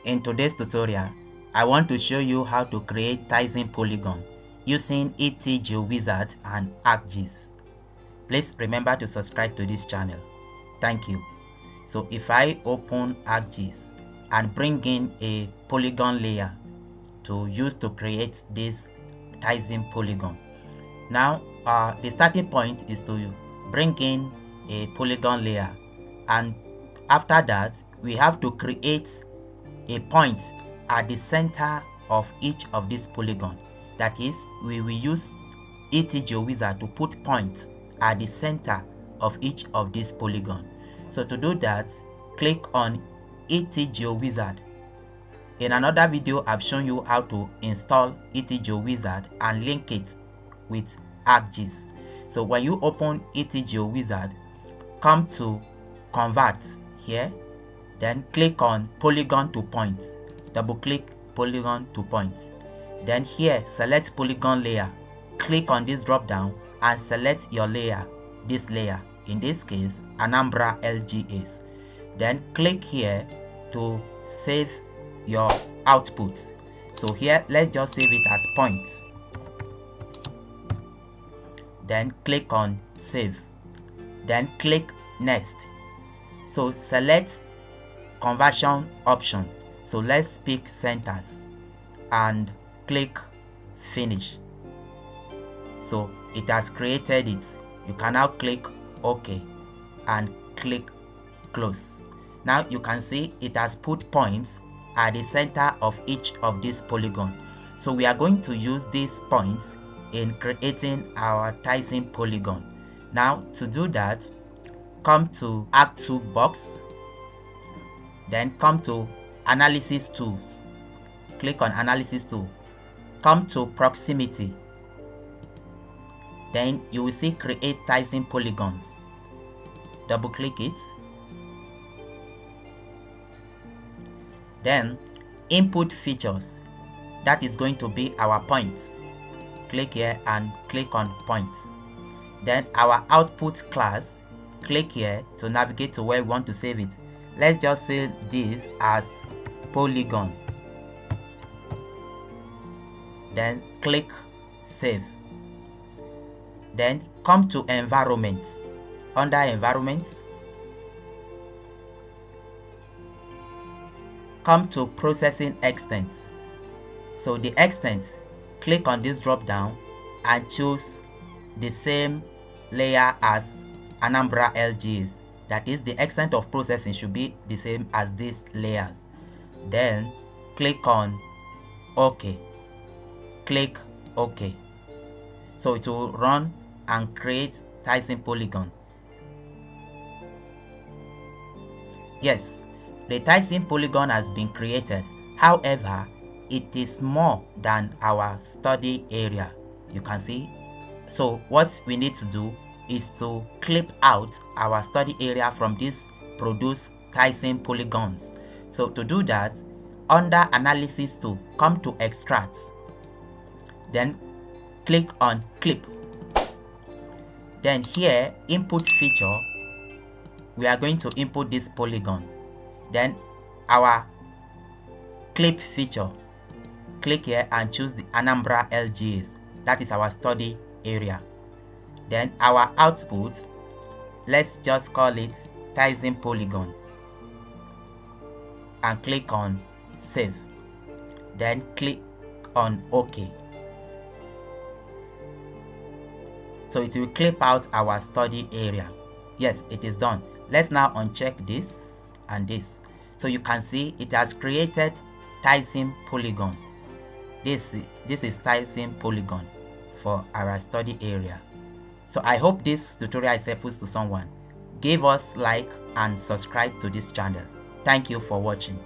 In today's tutorial, I want to show you how to create Thiessen polygon using GeoWizards and ArcGIS. Please remember to subscribe to this channel. Thank you. So if I open ArcGIS and bring in a polygon layer to use to create this Thiessen polygon. Now the starting point is to bring in a polygon layer, and after that we have to create a point at the center of each of these polygons. That is, we will use GeoWizards to put points at the center of each of these polygons. So to do that, click on GeoWizards. In another video, I've shown you how to install GeoWizards and link it with ArcGIS. So when you open GeoWizards, come to Convert here, then click on Polygon to Points. Double click Polygon to Points. Then here, select Polygon Layer. Click on this drop down and select your layer, this layer. In this case, Anambra LGS. Then click here to save your output. So here, let's just save it as points. Then click on Save. Then click Next. So select conversion options. So let's pick centers and click Finish. So it has created it. You can now click OK and click Close. Now you can see it has put points at the center of each of these polygons. So we are going to use these points in creating our Thiessen polygon. Now to do that, come to Arc Toolbox, then come to Analysis Tools. Click on Analysis Tool. Come to Proximity. Then you will see Create Thiessen Polygons. Double click it. Then Input Features. That is going to be our points. Click here and click on Points. Then our Output class. Click here to navigate to where we want to save it. Let's just save this as Polygon. Then click Save. Then come to Environment. Under Environment, come to Processing Extent. So the extent, click on this drop down and choose the same layer as Anambra LGS. That is, the extent of processing should be the same as these layers. Then click on OK. Click OK. So it will run and create Thiessen polygon. Yes, the Thiessen polygon has been created. However, it is more than our study area. You can see. So what we need to do is to clip out our study area from these produced Thiessen polygons. So to do that, under Analysis Tool, come to Extract. Then click on Clip. Then here, Input Feature, we are going to input this polygon. Then our Clip feature, click here and choose the Anambra LGS. That is our study area. Then our output, let's just call it Thiessen polygon. And click on Save. Then click on OK. So it will clip out our study area. Yes, it is done. Let's now uncheck this and this. So you can see it has created Thiessen polygon. This is Thiessen polygon for our study area. So I hope this tutorial is helpful to someone. Give us like and subscribe to this channel. Thank you for watching.